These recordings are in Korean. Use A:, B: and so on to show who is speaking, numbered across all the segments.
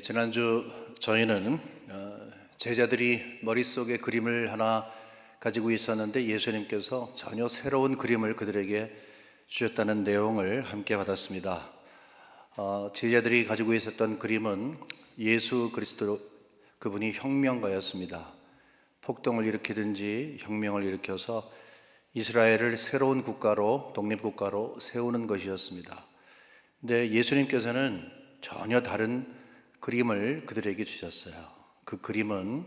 A: 지난주 저희는 제자들이 머릿속에 그림을 하나 가지고 있었는데 예수님께서 전혀 새로운 그림을 그들에게 주셨다는 내용을 함께 받았습니다. 제자들이 가지고 있었던 그림은 예수 그리스도, 그분이 혁명가였습니다. 폭동을 일으키든지 혁명을 일으켜서 이스라엘을 새로운 국가로, 독립국가로 세우는 것이었습니다. 근데 예수님께서는 전혀 다른 그림을 그들에게 주셨어요. 그 그림은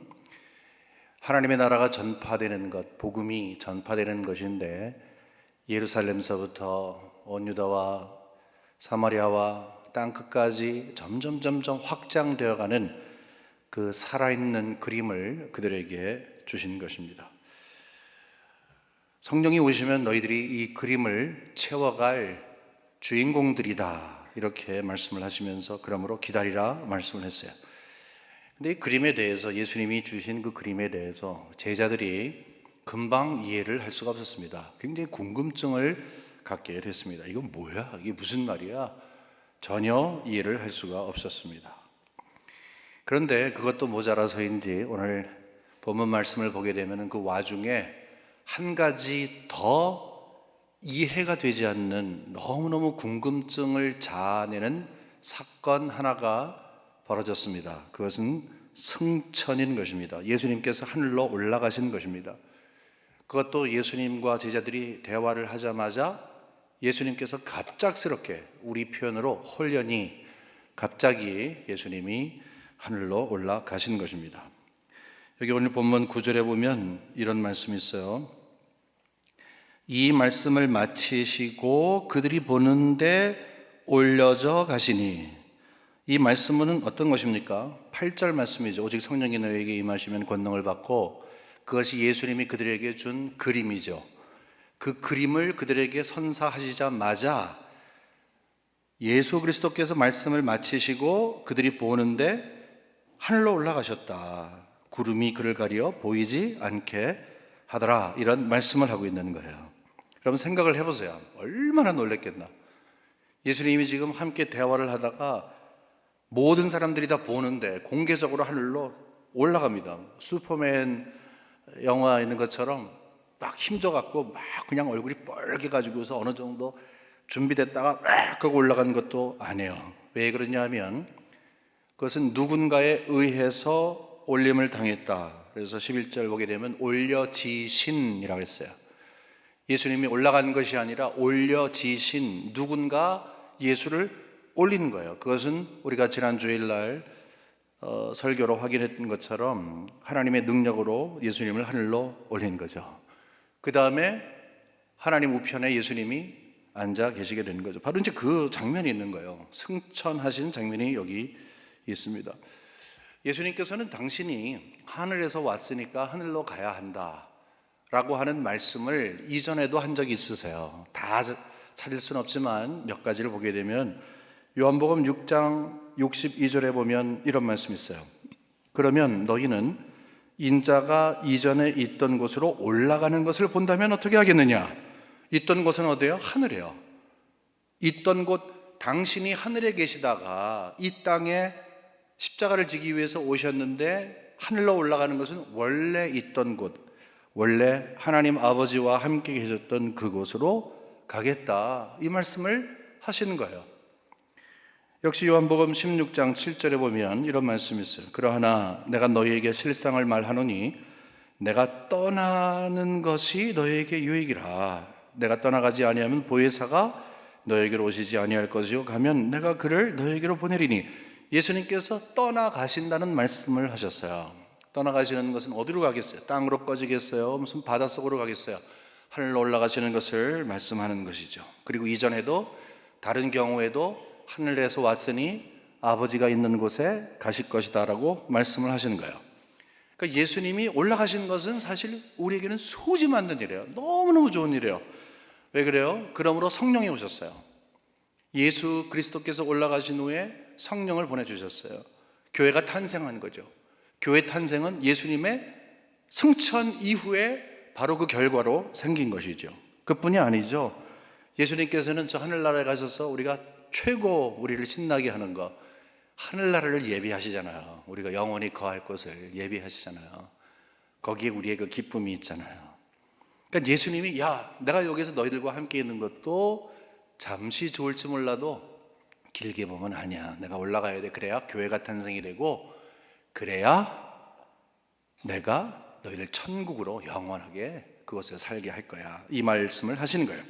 A: 하나님의 나라가 전파되는 것, 복음이 전파되는 것인데, 예루살렘서부터 온 유다와 사마리아와 땅끝까지 점점 확장되어가는 그 살아있는 그림을 그들에게 주신 것입니다. 성령이 오시면 너희들이 이 그림을 채워갈 주인공들이다, 이렇게 말씀을 하시면서 그러므로 기다리라 말씀을 했어요. 근데 이 그림에 대해서, 예수님이 주신 그 그림에 대해서 제자들이 금방 이해를 할 수가 없었습니다. 굉장히 궁금증을 갖게 됐습니다. 이건 뭐야? 이게 무슨 말이야? 전혀 이해를 할 수가 없었습니다. 그런데 그것도 모자라서인지 오늘 본문 말씀을 보게 되면 그 와중에 한 가지 더 이해가 되지 않는 너무너무 궁금증을 자아내는 사건 하나가 벌어졌습니다. 그것은 승천인 것입니다. 예수님께서 하늘로 올라가신 것입니다. 그것도 예수님과 제자들이 대화를 하자마자 예수님께서 갑작스럽게, 우리 표현으로 홀연히 갑자기 예수님이 하늘로 올라가신 것입니다. 여기 오늘 본문 9절에 보면 이런 말씀이 있어요. 이 말씀을 마치시고 그들이 보는데 올려져 가시니. 이 말씀은 어떤 것입니까? 8절 말씀이죠. 오직 성령이 너에게 임하시면 권능을 받고, 그것이 예수님이 그들에게 준 그림이죠. 그 그림을 그들에게 선사하시자마자 예수 그리스도께서 말씀을 마치시고 그들이 보는데 하늘로 올라가셨다. 구름이 그를 가려 보이지 않게 하더라. 이런 말씀을 하고 있는 거예요. 여러분 생각을 해보세요. 얼마나 놀랬겠나. 예수님이 지금 함께 대화를 하다가 모든 사람들이 다 보는데 공개적으로 하늘로 올라갑니다. 슈퍼맨 영화에 있는 것처럼 막 힘줘갖고 막 그냥 얼굴이 뻘개가지고서 어느 정도 준비됐다가 막 하고 올라간 것도 아니에요. 왜 그러냐 하면 그것은 누군가에 의해서 올림을 당했다. 그래서 11절 보게 되면 올려지신이라고 했어요. 예수님이 올라간 것이 아니라 올려지신, 누군가 예수를 올린 거예요. 그것은 우리가 지난 주일날 설교로 확인했던 것처럼 하나님의 능력으로 예수님을 하늘로 올린 거죠. 그 다음에 하나님 우편에 예수님이 앉아 계시게 되는 거죠. 바로 이제 그 장면이 있는 거예요. 승천하신 장면이 여기 있습니다. 예수님께서는 당신이 하늘에서 왔으니까 하늘로 가야 한다 라고 하는 말씀을 이전에도 한 적이 있으세요. 다 찾을 수는 없지만 몇 가지를 보게 되면 요한복음 6장 62절에 보면 이런 말씀이 있어요. 그러면 너희는 인자가 이전에 있던 곳으로 올라가는 것을 본다면 어떻게 하겠느냐? 있던 곳은 어디예요? 하늘이에요. 있던 곳, 당신이 하늘에 계시다가 이 땅에 십자가를 지기 위해서 오셨는데 하늘로 올라가는 것은 원래 있던 곳, 원래 하나님 아버지와 함께 계셨던 그곳으로 가겠다, 이 말씀을 하시는 거예요. 역시 요한복음 16장 7절에 보면 이런 말씀이 있어요. 그러하나 내가 너희에게 실상을 말하노니 내가 떠나는 것이 너희에게 유익이라. 내가 떠나가지 아니하면 보혜사가 너희에게로 오시지 아니할 것이요 가면 내가 그를 너희에게로 보내리니. 예수님께서 떠나가신다는 말씀을 하셨어요. 떠나가시는 것은 어디로 가겠어요? 땅으로 꺼지겠어요? 무슨 바닷속으로 가겠어요? 하늘로 올라가시는 것을 말씀하는 것이죠. 그리고 이전에도 다른 경우에도 하늘에서 왔으니 아버지가 있는 곳에 가실 것이다 라고 말씀을 하시는 거예요. 그러니까 예수님이 올라가신 것은 사실 우리에게는 소지 만든 일이에요. 너무너무 좋은 일이에요. 왜 그래요? 그러므로 성령이 오셨어요. 예수 그리스도께서 올라가신 후에 성령을 보내주셨어요. 교회가 탄생한 거죠. 교회 탄생은 예수님의 승천 이후에 바로 그 결과로 생긴 것이죠. 그뿐이 아니죠. 예수님께서는 저 하늘나라에 가셔서 우리가 최고 우리를 신나게 하는 것, 하늘나라를 예비하시잖아요. 우리가 영원히 거할 곳을 예비하시잖아요. 거기에 우리의 그 기쁨이 있잖아요. 그러니까 예수님이 야, 내가 여기서 너희들과 함께 있는 것도 잠시 좋을지 몰라도 길게 보면 아니야. 내가 올라가야 돼. 그래야 교회가 탄생이 되고 그래야 내가 너희들 천국으로 영원하게 그곳에 살게 할 거야. 이 말씀을 하시는 거예요.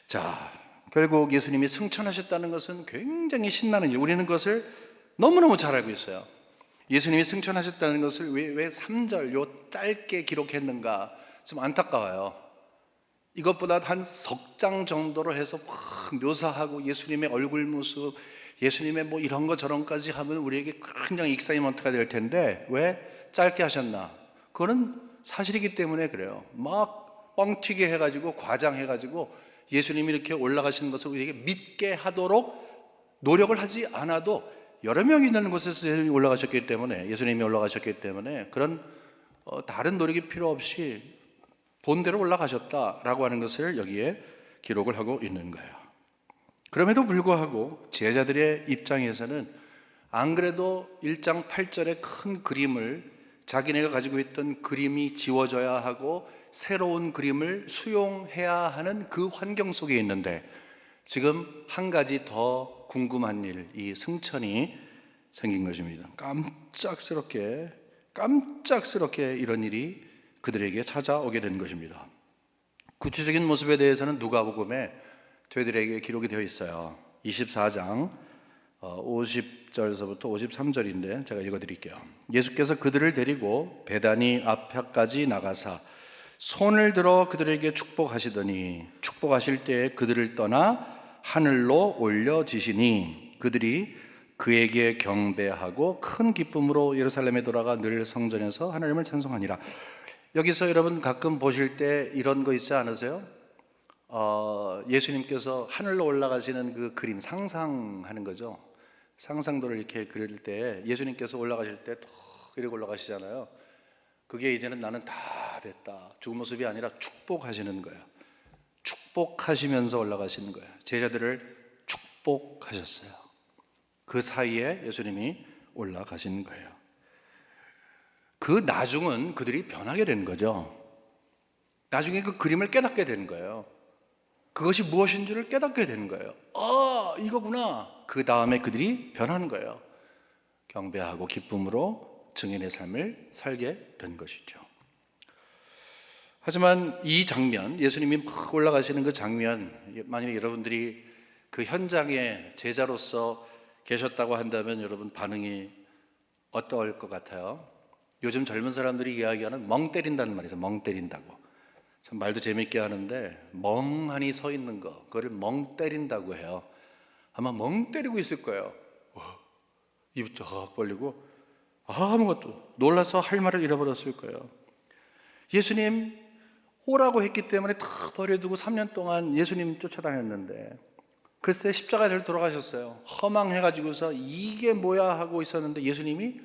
A: 자, 결국 예수님이 승천하셨다는 것은 굉장히 신나는 일. 우리는 그것을 너무너무 잘 알고 있어요. 예수님이 승천하셨다는 것을 왜 3절 요 짧게 기록했는가 좀 안타까워요. 이것보다 한 석 장 정도로 해서 막 묘사하고 예수님의 얼굴 모습, 예수님의 뭐 이런 거 저런 까지 하면 우리에게 굉장히 익사이먼트가 될 텐데 왜 짧게 하셨나? 그거는 사실이기 때문에 그래요. 막 뻥튀기 해가지고 과장해가지고 예수님이 이렇게 올라가시는 것을 우리에게 믿게 하도록 노력을 하지 않아도 여러 명이 있는 곳에서 예수님이 올라가셨기 때문에 그런 다른 노력이 필요 없이 본대로 올라가셨다라고 하는 것을 여기에 기록을 하고 있는 거예요. 그럼에도 불구하고 제자들의 입장에서는 안 그래도 1장 8절의 큰 그림을 자기네가 가지고 있던 그림이 지워져야 하고 새로운 그림을 수용해야 하는 그 환경 속에 있는데 지금 한 가지 더 궁금한 일, 이 승천이 생긴 것입니다. 깜짝스럽게 이런 일이 그들에게 찾아오게 된 것입니다. 구체적인 모습에 대해서는 누가복음에 저희들에게 기록이 되어 있어요. 24장 50절에서부터 53절인데 제가 읽어드릴게요. 예수께서 그들을 데리고 베다니 앞까지 나가사 손을 들어 그들에게 축복하시더니 축복하실 때에 그들을 떠나 하늘로 올려지시니 그들이 그에게 경배하고 큰 기쁨으로 예루살렘에 돌아가 늘 성전에서 하나님을 찬송하니라. 여기서 여러분 가끔 보실 때 이런 거 있지 않으세요? 예수님께서 하늘로 올라가시는 그 그림 상상하는 거죠. 상상도를 이렇게 그릴 때 예수님께서 올라가실 때 턱 이렇게 올라가시잖아요. 그게 이제는 나는 다 됐다. 죽은 모습이 아니라 축복하시는 거예요. 축복하시면서 올라가시는 거예요. 제자들을 축복하셨어요. 그 사이에 예수님이 올라가신 거예요. 그 나중은 그들이 변하게 된 거죠. 나중에 그 그림을 깨닫게 된 거예요. 그것이 무엇인지를 깨닫게 되는 거예요. 이거구나. 그 다음에 그들이 변하는 거예요. 경배하고 기쁨으로 증인의 삶을 살게 된 것이죠. 하지만 이 장면, 예수님이 막 올라가시는 그 장면, 만약에 여러분들이 그 현장에 제자로서 계셨다고 한다면 여러분 반응이 어떨 것 같아요? 요즘 젊은 사람들이 이야기하는 멍 때린다는 말이 있어요. 멍 때린다고. 참 말도 재밌게 하는데 멍하니 서 있는 거, 그거를 멍 때린다고 해요. 아마 멍 때리고 있을 거예요. 입 쩍 벌리고 아무것도 놀라서 할 말을 잃어버렸을 거예요. 예수님 오라고 했기 때문에 다 버려두고 3년 동안 예수님 쫓아다녔는데 글쎄 십자가를 돌아가셨어요. 허망해가지고서 이게 뭐야 하고 있었는데 예수님이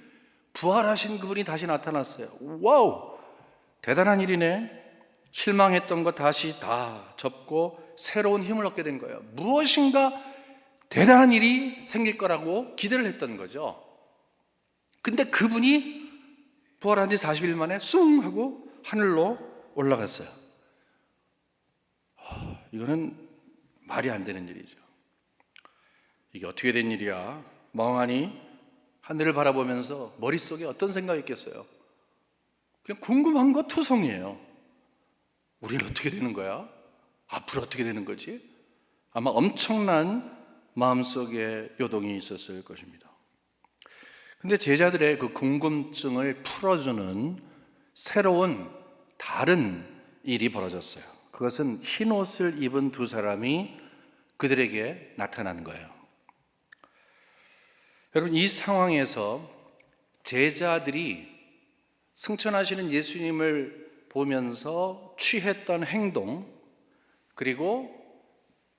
A: 부활하신 그분이 다시 나타났어요. 와우, 대단한 일이네. 실망했던 거 다시 다 접고 새로운 힘을 얻게 된 거예요. 무엇인가 대단한 일이 생길 거라고 기대를 했던 거죠. 근데 그분이 부활한 지 40일 만에 숭 하고 하늘로 올라갔어요. 이거는 말이 안 되는 일이죠. 이게 어떻게 된 일이야? 멍하니 하늘을 바라보면서 머릿속에 어떤 생각이 있겠어요? 그냥 궁금한 거 투성이에요. 우리는 어떻게 되는 거야? 앞으로 어떻게 되는 거지? 아마 엄청난 마음속에 요동이 있었을 것입니다. 근데 제자들의 그 궁금증을 풀어주는 새로운 다른 일이 벌어졌어요. 그것은 흰 옷을 입은 두 사람이 그들에게 나타난 거예요. 여러분, 이 상황에서 제자들이 승천하시는 예수님을 보면서 취했던 행동, 그리고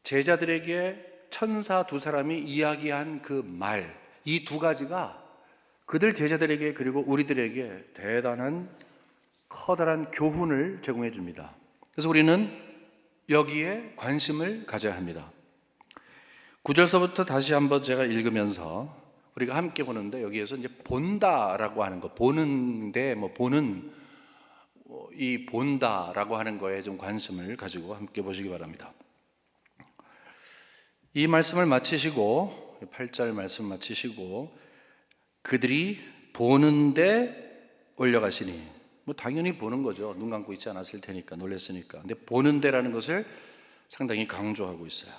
A: 제자들에게 천사 두 사람이 이야기한 그 말, 이 두 가지가 그들 제자들에게 그리고 우리들에게 대단한 커다란 교훈을 제공해 줍니다. 그래서 우리는 여기에 관심을 가져야 합니다. 9절서부터 다시 한번 제가 읽으면서 우리가 함께 보는데 여기에서 이제 본다라고 하는 거, 보는데 뭐 보는 이 본다라고 하는 거에 좀 관심을 가지고 함께 보시기 바랍니다. 이 말씀을 마치시고 8절 말씀 마치시고 그들이 보는데 올려가시니, 뭐 당연히 보는 거죠. 눈 감고 있지 않았을 테니까, 놀랬으니까. 근데 보는데라는 것을 상당히 강조하고 있어요.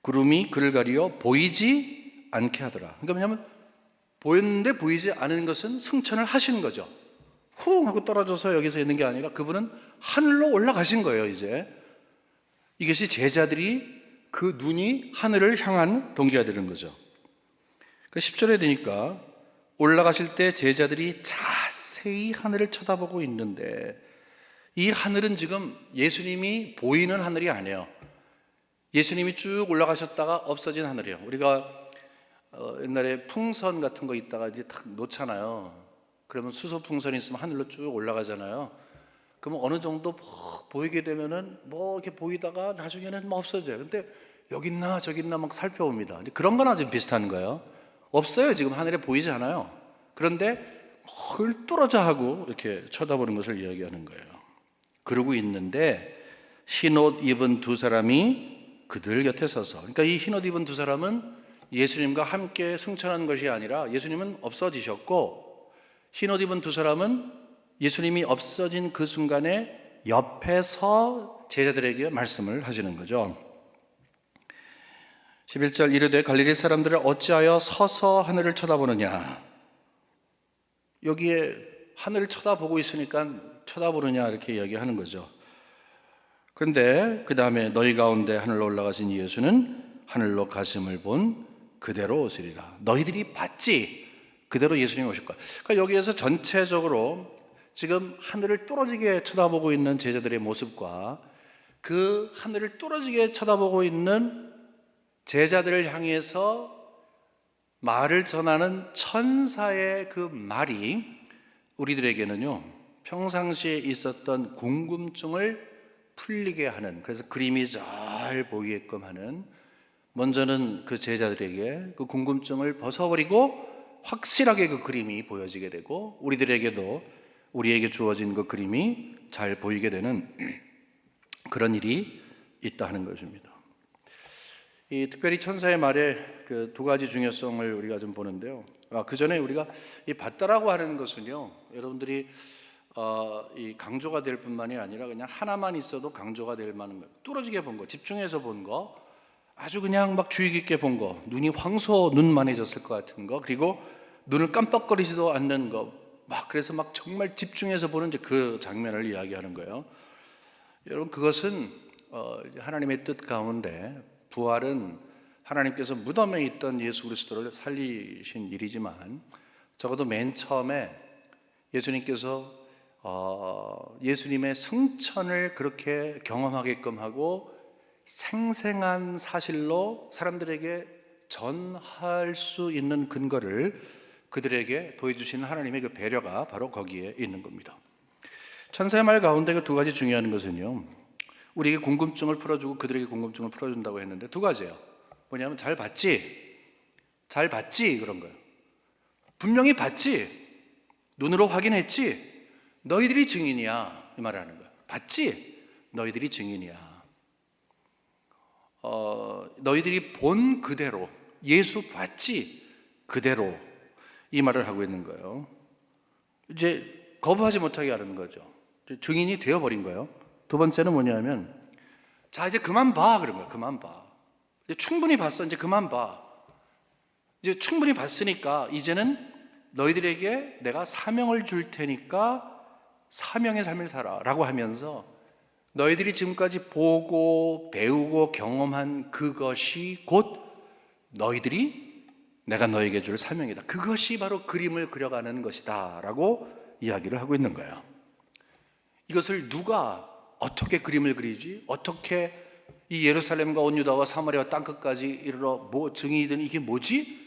A: 구름이 그를 가리어 보이지 않게 하더라. 그러니까 뭐냐면 보였는데 보이지 않은 것은 승천을 하시는 거죠. 훅 하고 떨어져서 여기서 있는 게 아니라 그분은 하늘로 올라가신 거예요. 이제 이것이 제자들이 그 눈이 하늘을 향한 동기가 되는 거죠. 그 10절에 되니까 올라가실 때 제자들이 자세히 하늘을 쳐다보고 있는데, 이 하늘은 지금 예수님이 보이는 하늘이 아니에요. 예수님이 쭉 올라가셨다가 없어진 하늘이에요. 우리가 옛날에 풍선 같은 거 있다가 이제 탁 놓잖아요. 그러면 수소 풍선이 있으면 하늘로 쭉 올라가잖아요. 그러면 어느 정도 보이게 되면은 뭐 이렇게 보이다가 나중에는 뭐 없어져요. 근데 여기 있나 저기 있나 막 살펴봅니다. 그런 거나 좀 비슷한 거예요. 없어요. 지금 하늘에 보이지 않아요. 그런데 그걸 뚫어져 하고 이렇게 쳐다보는 것을 이야기하는 거예요. 그러고 있는데 흰옷 입은 두 사람이 그들 곁에 서서, 그러니까 이 흰옷 입은 두 사람은 예수님과 함께 승천한 것이 아니라 예수님은 없어지셨고, 흰옷 입은 두 사람은 예수님이 없어진 그 순간에 옆에서 제자들에게 말씀을 하시는 거죠. 11절 이르되 갈릴리 사람들을 어찌하여 서서 하늘을 쳐다보느냐. 여기에 하늘을 쳐다보고 있으니까 쳐다보느냐 이렇게 이야기하는 거죠. 그런데 그 다음에 너희 가운데 하늘로 올라가신 예수는 하늘로 가심을 본 그대로 오시리라. 너희들이 봤지 그대로 예수님이 오실 거야. 그러니까 여기에서 전체적으로 지금 하늘을 뚫어지게 쳐다보고 있는 제자들의 모습과 그 하늘을 뚫어지게 쳐다보고 있는 제자들을 향해서 말을 전하는 천사의 그 말이 우리들에게는요, 평상시에 있었던 궁금증을 풀리게 하는, 그래서 그림이 잘 보이게끔 하는, 먼저는 그 제자들에게 그 궁금증을 벗어버리고 확실하게 그 그림이 보여지게 되고, 우리들에게도 우리에게 주어진 그 그림이 잘 보이게 되는 그런 일이 있다 하는 것입니다. 이 특별히 천사의 말의 그 두 가지 중요성을 우리가 좀 보는데요. 그 전에 우리가 이 봤다라고 하는 것은요, 여러분들이 이 강조가 될 뿐만이 아니라 그냥 하나만 있어도 강조가 될 만한 거, 뚫어지게 본 거, 집중해서 본 거, 아주 그냥 막 주의 깊게 본 거, 눈이 황소 눈만해졌을 것 같은 거, 그리고 눈을 깜빡거리지도 않는 거, 막 그래서 막 정말 집중해서 보는 이제 그 장면을 이야기하는 거예요. 여러분, 그것은 하나님의 뜻 가운데 부활은 하나님께서 무덤에 있던 예수 그리스도를 살리신 일이지만, 적어도 맨 처음에 예수님께서 예수님의 승천을 그렇게 경험하게끔 하고 생생한 사실로 사람들에게 전할 수 있는 근거를 그들에게 보여주시는 하나님의 그 배려가 바로 거기에 있는 겁니다. 천사의 말 가운데 그 두 가지 중요한 것은요, 우리에게 궁금증을 풀어주고 그들에게 궁금증을 풀어준다고 했는데 두 가지예요. 뭐냐면 잘 봤지? 잘 봤지? 그런 거예요. 분명히 봤지? 눈으로 확인했지? 너희들이 증인이야. 이 말을 하는 거예요. 봤지? 너희들이 증인이야. 너희들이 본 그대로, 예수 봤지? 그대로, 이 말을 하고 있는 거예요. 이제 거부하지 못하게 하는 거죠. 증인이 되어버린 거예요. 두 번째는 뭐냐면, 자 이제 그만 봐 그런 거예요. 그만 봐. 이제 충분히 봤어. 이제 그만 봐. 이제 충분히 봤으니까 이제는 너희들에게 내가 사명을 줄 테니까 사명의 삶을 살아 라고 하면서, 너희들이 지금까지 보고 배우고 경험한 그것이 곧 너희들이 내가 너에게 줄 사명이다. 그것이 바로 그림을 그려가는 것이다 라고 이야기를 하고 있는 거예요. 이것을 누가 어떻게 그림을 그리지? 어떻게 이 예루살렘과 온 유다와 사마리아 땅끝까지 이르러 뭐 증인이든 이게 뭐지?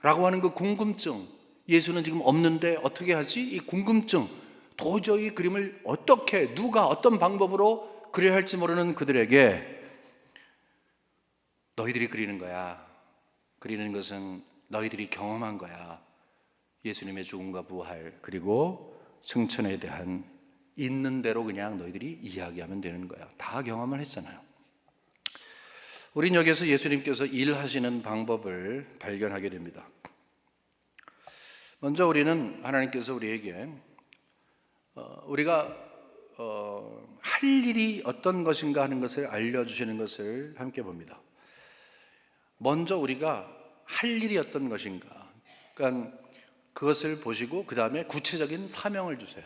A: 라고 하는 그 궁금증, 예수는 지금 없는데 어떻게 하지? 이 궁금증, 도저히 그림을 어떻게, 누가 어떤 방법으로 그려야 할지 모르는 그들에게 너희들이 그리는 거야. 그리는 것은 너희들이 경험한 거야. 예수님의 죽음과 부활, 그리고 승천에 대한 있는 대로 그냥 너희들이 이야기하면 되는 거야. 다 경험을 했잖아요. 우린 여기서 예수님께서 일하시는 방법을 발견하게 됩니다. 먼저 우리는 하나님께서 우리에게 우리가 할 일이 어떤 것인가 하는 것을 알려주시는 것을 함께 봅니다. 먼저 우리가 할 일이 어떤 것인가, 그러니까 그것을 보시고 그 다음에 구체적인 사명을 주세요.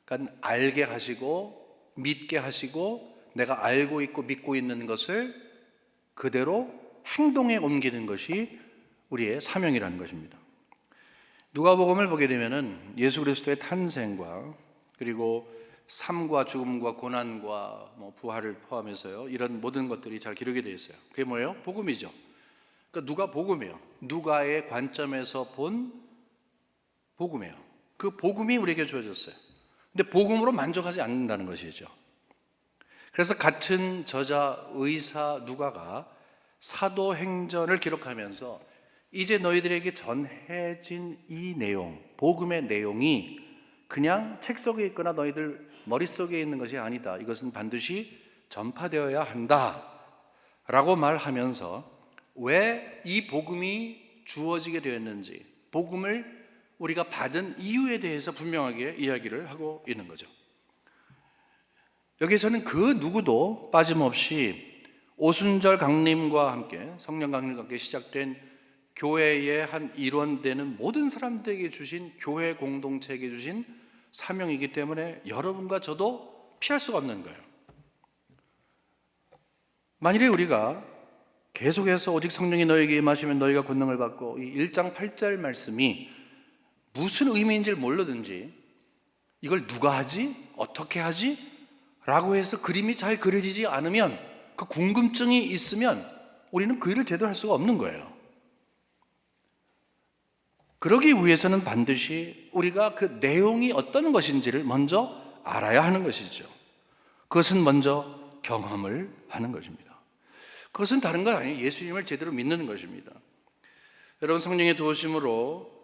A: 그러니까 알게 하시고 믿게 하시고 내가 알고 있고 믿고 있는 것을 그대로 행동에 옮기는 것이 우리의 사명이라는 것입니다. 누가복음을 보게 되면은 예수 그리스도의 탄생과 그리고 삶과 죽음과 고난과 부활을 포함해서요, 이런 모든 것들이 잘 기록이 되어 있어요. 그게 뭐예요? 복음이죠. 그러니까 누가 복음이에요. 누가의 관점에서 본 복음이에요. 그 복음이 우리에게 주어졌어요. 근데 복음으로 만족하지 않는다는 것이죠. 그래서 같은 저자 의사 누가가 사도행전을 기록하면서 이제 너희들에게 전해진 이 내용, 복음의 내용이 그냥 책 속에 있거나 너희들 머릿속에 있는 것이 아니다. 이것은 반드시 전파되어야 한다 라고 말하면서 왜 이 복음이 주어지게 되었는지, 복음을 우리가 받은 이유에 대해서 분명하게 이야기를 하고 있는 거죠. 여기서는 그 누구도 빠짐없이 오순절 강림과 함께, 성령 강림과 함께 시작된 교회의 한 일원되는 모든 사람들에게 주신, 교회 공동체에게 주신 사명이기 때문에 여러분과 저도 피할 수가 없는 거예요. 만일에 우리가 계속해서 오직 성령이 너에게 임하시면 너희가 권능을 받고, 이 1장 8절 말씀이 무슨 의미인지를 모르든지 이걸 누가 하지? 어떻게 하지? 라고 해서 그림이 잘 그려지지 않으면, 그 궁금증이 있으면 우리는 그 일을 제대로 할 수가 없는 거예요. 그러기 위해서는 반드시 우리가 그 내용이 어떤 것인지를 먼저 알아야 하는 것이죠. 그것은 먼저 경험을 하는 것입니다. 그것은 다른 건 아니에요. 예수님을 제대로 믿는 것입니다. 여러분, 성령의 도우심으로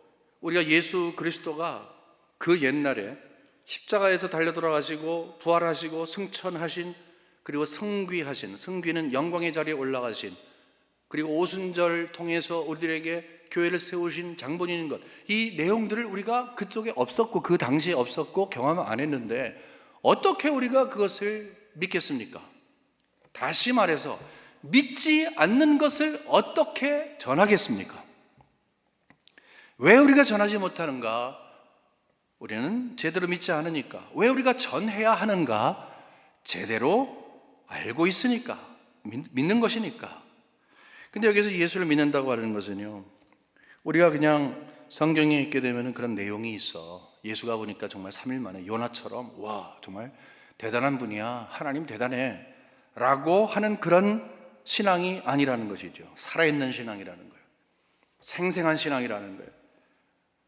A: 우리가 예수 그리스도가 그 옛날에 십자가에서 달려 돌아가시고 부활하시고 승천하신, 그리고 성귀하신, 성귀는 영광의 자리에 올라가신, 그리고 오순절 통해서 우리들에게 교회를 세우신 장본인인 것, 이 내용들을 우리가 그쪽에 없었고 그 당시에 없었고 경험 안 했는데 어떻게 우리가 그것을 믿겠습니까? 다시 말해서 믿지 않는 것을 어떻게 전하겠습니까? 왜 우리가 전하지 못하는가? 우리는 제대로 믿지 않으니까. 왜 우리가 전해야 하는가? 제대로 알고 있으니까, 믿는 것이니까. 근데 여기서 예수를 믿는다고 하는 것은요, 우리가 그냥 성경에 읽게 되면 그런 내용이 있어. 예수가 보니까 정말 3일 만에 요나처럼, 와, 정말 대단한 분이야, 하나님 대단해 라고 하는 그런 신앙이 아니라는 것이죠. 살아있는 신앙이라는 거예요. 생생한 신앙이라는 거예요.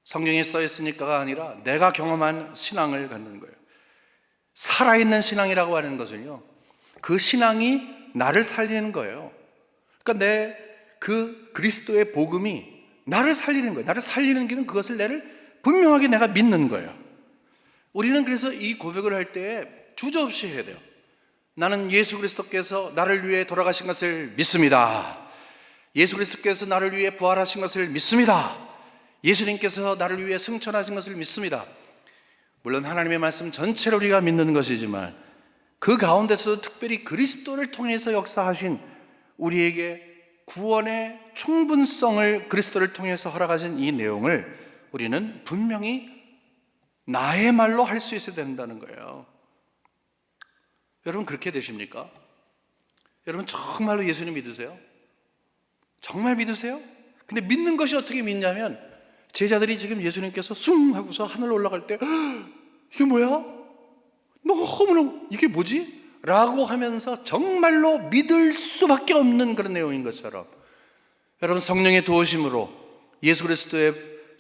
A: 성경에 써 있으니까가 아니라 내가 경험한 신앙을 갖는 거예요. 살아있는 신앙이라고 하는 것은요, 그 신앙이 나를 살리는 거예요. 그러니까 내 그 그리스도의 복음이 나를 살리는 거예요. 나를 살리는 길은 그것을 분명하게 내가 믿는 거예요. 우리는 그래서 이 고백을 할 때 주저없이 해야 돼요. 나는 예수 그리스도께서 나를 위해 돌아가신 것을 믿습니다. 예수 그리스도께서 나를 위해 부활하신 것을 믿습니다. 예수님께서 나를 위해 승천하신 것을 믿습니다. 물론 하나님의 말씀 전체를 우리가 믿는 것이지만 그 가운데서도 특별히 그리스도를 통해서 역사하신, 우리에게 구원의 충분성을 그리스도를 통해서 허락하신 이 내용을 우리는 분명히 나의 말로 할 수 있어야 된다는 거예요. 여러분, 그렇게 되십니까? 여러분, 정말로 예수님 믿으세요? 정말 믿으세요? 근데 믿는 것이 어떻게 믿냐면, 제자들이 지금 예수님께서 숭 하고서 하늘 올라갈 때 이게 뭐야? 너무너무 이게 뭐지? 라고 하면서 정말로 믿을 수밖에 없는 그런 내용인 것처럼, 여러분, 성령의 도우심으로 예수 그리스도의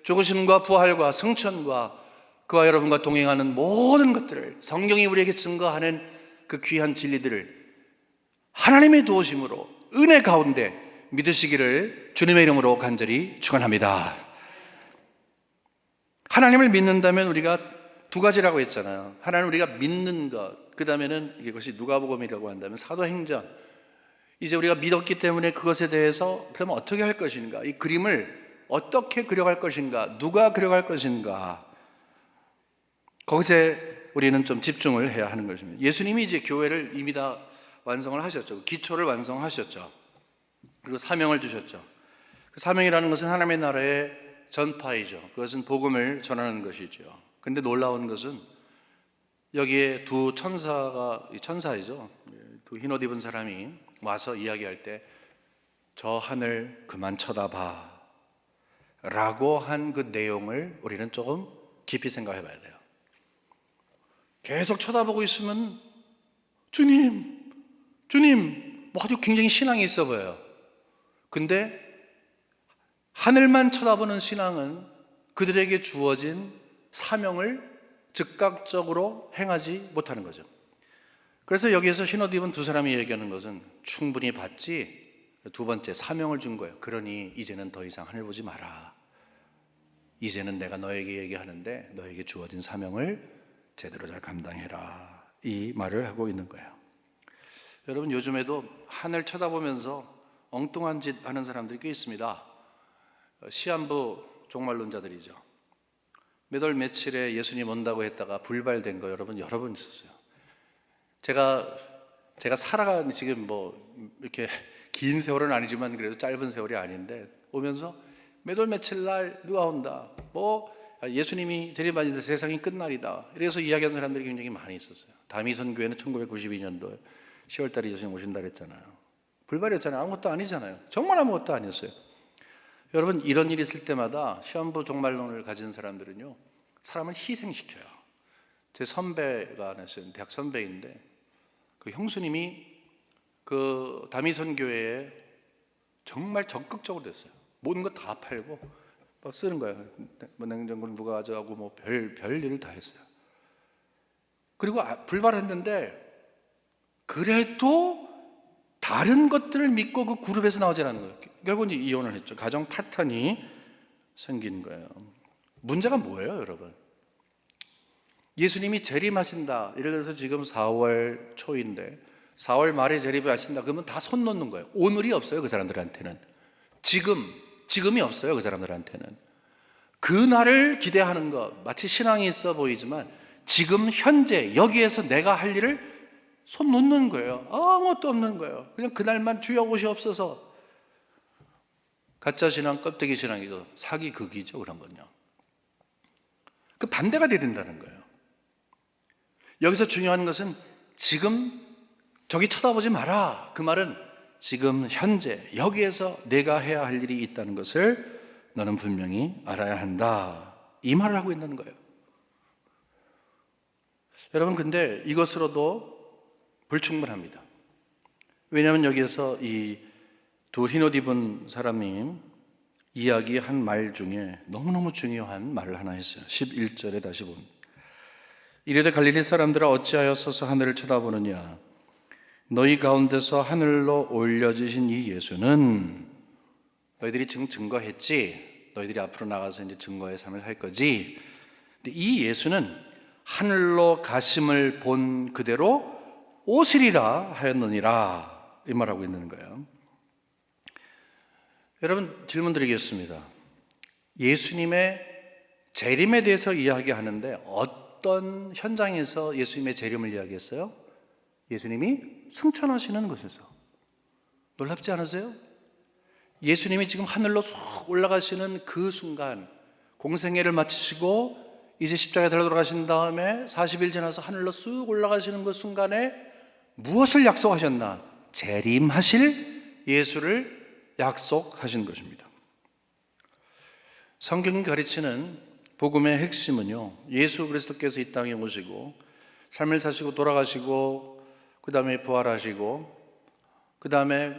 A: 죽으심과 부활과 승천과 그와 여러분과 동행하는 모든 것들을, 성경이 우리에게 증거하는 그 귀한 진리들을 하나님의 도우심으로 은혜 가운데 믿으시기를 주님의 이름으로 간절히 축원합니다. 하나님을 믿는다면 우리가 두 가지라고 했잖아요. 하나는 우리가 믿는 것, 그 다음에는 이것이 누가복음이라고 한다면 사도행전. 이제 우리가 믿었기 때문에 그것에 대해서 그러면 어떻게 할 것인가, 이 그림을 어떻게 그려갈 것인가, 누가 그려갈 것인가, 거기에 우리는 좀 집중을 해야 하는 것입니다. 예수님이 이제 교회를 이미 다 완성을 하셨죠. 기초를 완성하셨죠. 그리고 사명을 주셨죠. 그 사명이라는 것은 하나님의 나라의 전파이죠. 그것은 복음을 전하는 것이죠. 근데 놀라운 것은 여기에 두 천사이죠. 두 흰옷 입은 사람이 와서 이야기할 때 저 하늘 그만 쳐다봐 라고 한 그 내용을 우리는 조금 깊이 생각해 봐야 돼요. 계속 쳐다보고 있으면 주님 뭐 아주 굉장히 신앙이 있어 보여요. 근데 하늘만 쳐다보는 신앙은 그들에게 주어진 사명을 즉각적으로 행하지 못하는 거죠. 그래서 여기에서 흰옷 입은 두 사람이 얘기하는 것은 충분히 봤지, 두 번째 사명을 준 거예요. 그러니 이제는 더 이상 하늘 보지 마라. 이제는 내가 너에게 얘기하는데 너에게 주어진 사명을 제대로 잘 감당해라, 이 말을 하고 있는 거예요. 여러분, 요즘에도 하늘 쳐다보면서 엉뚱한 짓 하는 사람들이 꽤 있습니다. 시한부 종말론자들이죠. 몇 월 며칠에 예수님 온다고 했다가 불발된 거 여러 번 있었어요. 제가 살아가는 지금 뭐 이렇게 긴 세월은 아니지만 그래도 짧은 세월이 아닌데 오면서 몇 월 며칠 날 누가 온다, 뭐 예수님이 재림하신다, 세상이 끝날이다, 이래서 이야기하는 사람들이 굉장히 많이 있었어요. 다미선 교회는 1992년도에 10월 달에 예수님 오신다 그랬잖아요. 불발이었잖아요. 아무것도 아니잖아요. 정말 아무것도 아니었어요. 여러분, 이런 일이 있을 때마다 시한부 종말론을 가진 사람들은요, 사람을 희생시켜요. 제 선배가 있어요. 대학 선배인데 그 형수님이 그 다미선 교회에 정말 적극적으로 됐어요. 모든 거 다 팔고 막 쓰는 거예요. 뭐 냉장고를 누가 가져가고 뭐 별 일을 다 했어요. 그리고 불발했는데 그래도 다른 것들을 믿고 그 그룹에서 나오지 않는 거예요. 결국 이제 이혼을 했죠. 가정 파탄이 생긴 거예요. 문제가 뭐예요, 여러분? 예수님이 재림하신다. 예를 들어서 지금 4월 초인데 4월 말에 재림하신다. 그러면 다 손 놓는 거예요. 오늘이 없어요, 그 사람들한테는. 지금이 없어요, 그 사람들한테는. 그 날을 기대하는 것, 마치 신앙이 있어 보이지만 지금 현재 여기에서 내가 할 일을 손 놓는 거예요. 아무것도 없는 거예요. 그냥 그날만 주여 오시옵소서. 가짜 신앙, 껍데기 신앙이죠. 사기 극이죠, 그런 건요. 그 반대가 돼야 된다는 거예요. 여기서 중요한 것은 지금 저기 쳐다보지 마라. 그 말은 지금 현재 여기에서 내가 해야 할 일이 있다는 것을 너는 분명히 알아야 한다, 이 말을 하고 있는 거예요. 여러분, 근데 이것으로도 불충분합니다. 왜냐하면 여기에서 이 두 흰옷 입은 사람이 이야기한 말 중에 너무너무 중요한 말을 하나 했어요. 11절에 다시 보면 이르되 갈릴리 사람들아 어찌하여 서서 하늘을 쳐다보느냐, 너희 가운데서 하늘로 올려지신 이 예수는, 너희들이 지금 증거했지, 너희들이 앞으로 나가서 이제 증거의 삶을 살 거지, 근데 이 예수는 하늘로 가심을 본 그대로 오시리라 하였느니라, 이 말하고 있는 거예요. 여러분, 질문 드리겠습니다. 예수님의 재림에 대해서 이야기하는데 어떤 현장에서 예수님의 재림을 이야기했어요? 예수님이 승천하시는 곳에서. 놀랍지 않으세요? 예수님이 지금 하늘로 쏙 올라가시는 그 순간, 공생애를 마치시고 이제 십자가에 달려 돌아가신 다음에 40일 지나서 하늘로 쑥 올라가시는 그 순간에 무엇을 약속하셨나? 재림하실 예수를 약속하신 것입니다. 성경이 가르치는 복음의 핵심은요, 예수 그리스도께서 이 땅에 오시고 삶을 사시고 돌아가시고 그 다음에 부활하시고 그 다음에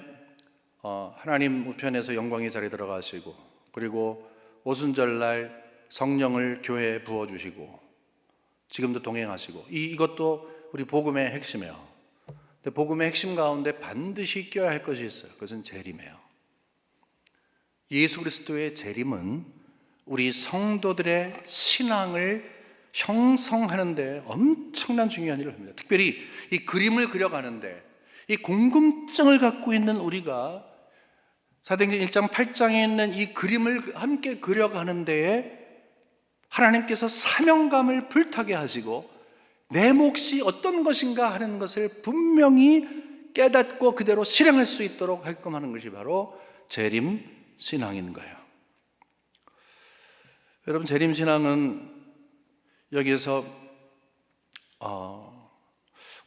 A: 하나님 우편에서 영광의 자리에 들어가시고 그리고 오순절날 성령을 교회에 부어주시고 지금도 동행하시고, 이것도 우리 복음의 핵심이에요. 근데 복음의 핵심 가운데 반드시 껴야 할 것이 있어요. 그것은 재림이에요. 예수 그리스도의 재림은 우리 성도들의 신앙을 형성하는 데 엄청난 중요한 일을 합니다. 특별히 이 그림을 그려가는데, 이 궁금증을 갖고 있는 우리가 사도행전 1장 8장에 있는 이 그림을 함께 그려가는 데에 하나님께서 사명감을 불타게 하시고 내 몫이 어떤 것인가 하는 것을 분명히 깨닫고 그대로 실행할 수 있도록 하게끔 하는 것이 바로 재림 신앙인 거예요. 여러분, 재림 신앙은 여기에서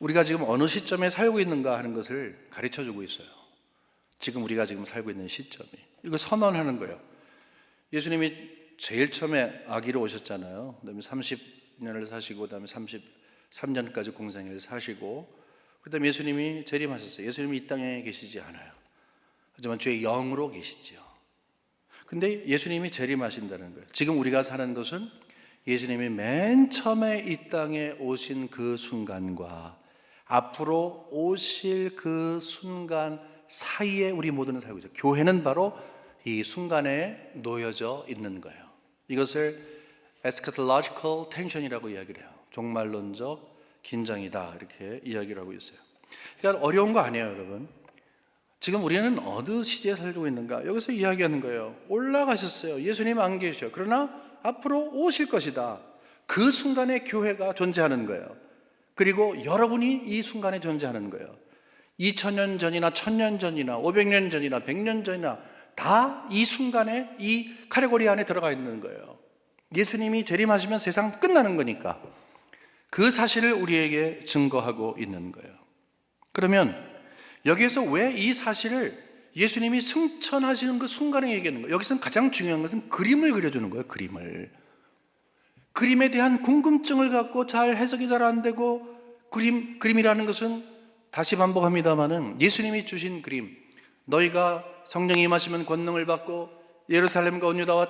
A: 우리가 지금 어느 시점에 살고 있는가 하는 것을 가르쳐 주고 있어요. 지금 우리가 지금 살고 있는 시점이, 이거 선언하는 거예요. 예수님이 제일 처음에 아기로 오셨잖아요. 그다음에 30년을 사시고, 그다음에 33년까지 공생애를 사시고, 그다음에 예수님이 재림하셨어요. 예수님이 이 땅에 계시지 않아요. 하지만 주의 영으로 계시죠. 근데 예수님이 재림하신다는 거예요. 지금 우리가 사는 것은 예수님이 맨 처음에 이 땅에 오신 그 순간과 앞으로 오실 그 순간 사이에 우리 모두는 살고 있어요. 교회는 바로 이 순간에 놓여져 있는 거예요. 이것을 eschatological tension이라고 이야기를 해요. 종말론적 긴장이다, 이렇게 이야기를 하고 있어요. 그러니까 어려운 거 아니에요, 여러분. 지금 우리는 어느 시대에 살고 있는가? 여기서 이야기하는 거예요. 올라가셨어요. 예수님 안 계셔. 그러나 앞으로 오실 것이다. 그 순간에 교회가 존재하는 거예요. 그리고 여러분이 이 순간에 존재하는 거예요. 2000년 전이나 1000년 전이나 500년 전이나 100년 전이나 다 이 순간에 이 카테고리 안에 들어가 있는 거예요. 예수님이 재림하시면 세상 끝나는 거니까 그 사실을 우리에게 증거하고 있는 거예요. 그러면 여기에서 왜 이 사실을 예수님이 승천하시는 그 순간에 얘기하는 거예요? 여기서는 가장 중요한 것은 그림을 그려주는 거예요. 그림에 대한 궁금증을 갖고 잘 해석이 잘 안 되고, 그림이라는 것은 다시 반복합니다마는 예수님이 주신 그림, 너희가 성령이 임하시면 권능을 받고 예루살렘과 온 유다와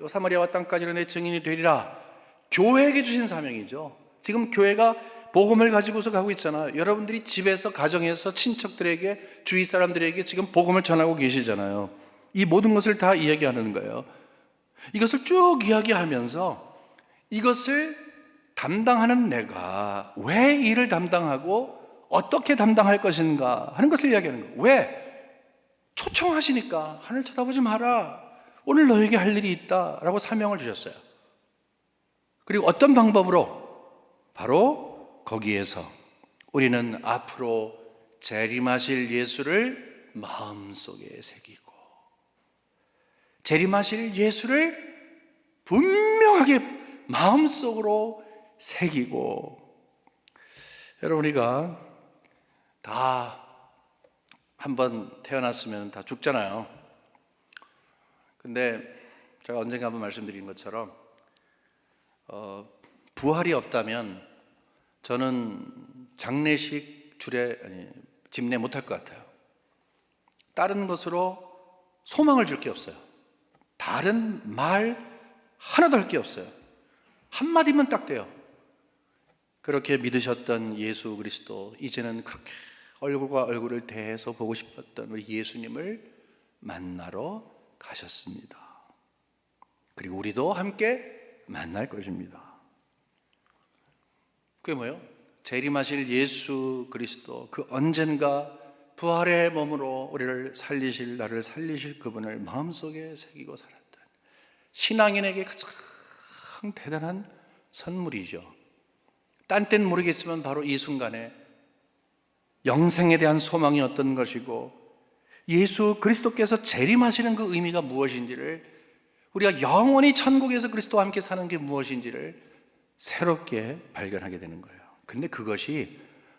A: 사마리아와 땅까지는 내 증인이 되리라. 교회에게 주신 사명이죠. 지금 교회가 복음을 가지고서 가고 있잖아요. 여러분들이 집에서, 가정에서, 친척들에게, 주위 사람들에게 지금 복음을 전하고 계시잖아요. 이 모든 것을 다 이야기하는 거예요. 이것을 쭉 이야기하면서 이것을 담당하는 내가 왜 일을 담당하고 어떻게 담당할 것인가 하는 것을 이야기하는 거예요. 왜? 초청하시니까 하늘 쳐다보지 마라. 오늘 너에게 할 일이 있다라고 사명을 주셨어요. 그리고 어떤 방법으로? 바로 거기에서 우리는 앞으로 재림하실 예수를 마음속에 새기고, 재림하실 예수를 분명하게 마음속으로 새기고, 여러분, 우리가 다 한번 태어났으면 다 죽잖아요. 근데 제가 언젠가 한번 말씀드린 것처럼 부활이 없다면 저는 장례식 집례 못할 것 같아요. 다른 것으로 소망을 줄 게 없어요. 다른 말 하나도 할 게 없어요. 한마디면 딱 돼요. 그렇게 믿으셨던 예수 그리스도, 이제는 그렇게 얼굴과 얼굴을 대해서 보고 싶었던 우리 예수님을 만나러 가셨습니다. 그리고 우리도 함께 만날 것입니다. 그게 뭐예요? 재림하실 예수 그리스도, 그 언젠가 부활의 몸으로 우리를 살리실, 나를 살리실 그분을 마음속에 새기고 살았던 신앙인에게 가장 대단한 선물이죠. 딴 때는 모르겠지만 바로 이 순간에 영생에 대한 소망이 어떤 것이고 예수 그리스도께서 재림하시는 그 의미가 무엇인지를, 우리가 영원히 천국에서 그리스도와 함께 사는 게 무엇인지를 새롭게 발견하게 되는 거예요. 근데 그것이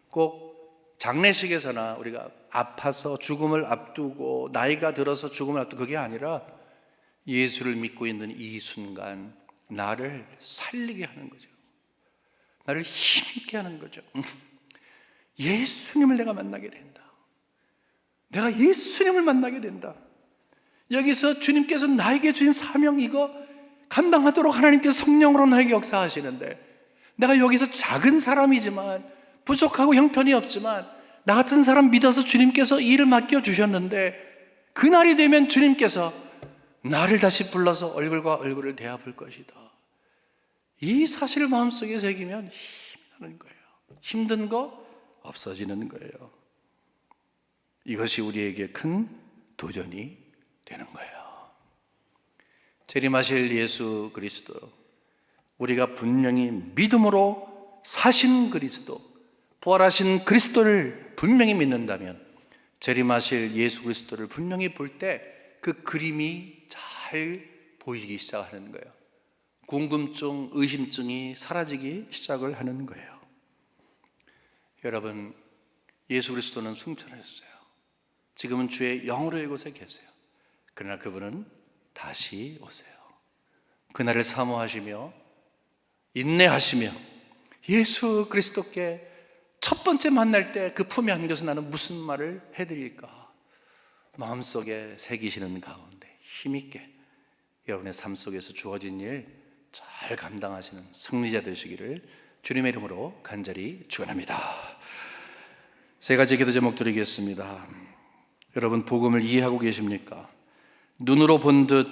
A: 꼭 장례식에서나 우리가 아파서 죽음을 앞두고, 나이가 들어서 죽음을 앞두고, 그게 아니라 예수를 믿고 있는 이 순간 나를 살리게 하는 거죠. 나를 힘있게 하는 거죠. 예수님을 내가 만나게 된다. 내가 예수님을 만나게 된다. 여기서 주님께서 나에게 주신 사명, 이거 감당하도록 하나님께서 성령으로 나에게 역사하시는데, 내가 여기서 작은 사람이지만, 부족하고 형편이 없지만, 나 같은 사람 믿어서 주님께서 일을 맡겨주셨는데, 그날이 되면 주님께서 나를 다시 불러서 얼굴과 얼굴을 대하 볼 것이다. 이 사실을 마음속에 새기면 힘이 나는 거예요. 힘든 거 없어지는 거예요. 이것이 우리에게 큰 도전이 되는 거예요. 재림하실 예수 그리스도, 우리가 분명히 믿음으로 사신 그리스도, 부활하신 그리스도를 분명히 믿는다면 재림하실 예수 그리스도를 분명히 볼 때 그 그림이 잘 보이기 시작하는 거예요. 궁금증, 의심증이 사라지기 시작을 하는 거예요. 여러분, 예수 그리스도는 승천하셨어요. 지금은 주의 영으로의 곳에 계세요. 그러나 그분은 다시 오세요. 그날을 사모하시며 인내하시며 예수 그리스도께 첫 번째 만날 때 그 품에 안겨서 나는 무슨 말을 해드릴까 마음속에 새기시는 가운데 힘있게 여러분의 삶 속에서 주어진 일 잘 감당하시는 승리자 되시기를 주님의 이름으로 간절히 축원합니다. 세 가지 기도 제목 드리겠습니다. 여러분, 복음을 이해하고 계십니까? 눈으로 본 듯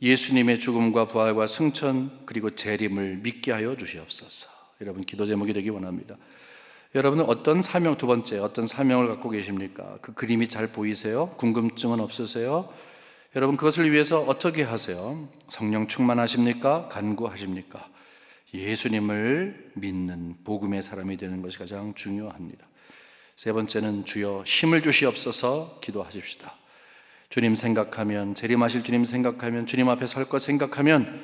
A: 예수님의 죽음과 부활과 승천 그리고 재림을 믿게 하여 주시옵소서. 여러분, 기도 제목이 되기 원합니다. 여러분은 어떤 사명, 두 번째 어떤 사명을 갖고 계십니까? 그 그림이 잘 보이세요? 궁금증은 없으세요? 여러분, 그것을 위해서 어떻게 하세요? 성령 충만하십니까? 간구하십니까? 예수님을 믿는 복음의 사람이 되는 것이 가장 중요합니다. 세 번째는 주여 힘을 주시옵소서 기도하십시다. 주님 생각하면, 재림하실 주님 생각하면, 주님 앞에 설 것 생각하면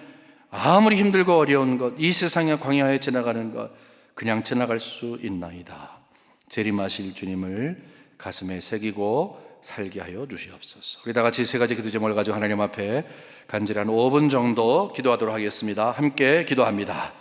A: 아무리 힘들고 어려운 것, 이 세상의 광야에 지나가는 것 그냥 지나갈 수 있나이다. 재림하실 주님을 가슴에 새기고 살게 하여 주시옵소서. 우리 다 같이 세 가지 기도 제목을 가지고 하나님 앞에 간절히 한 5분 정도 기도하도록 하겠습니다. 함께 기도합니다.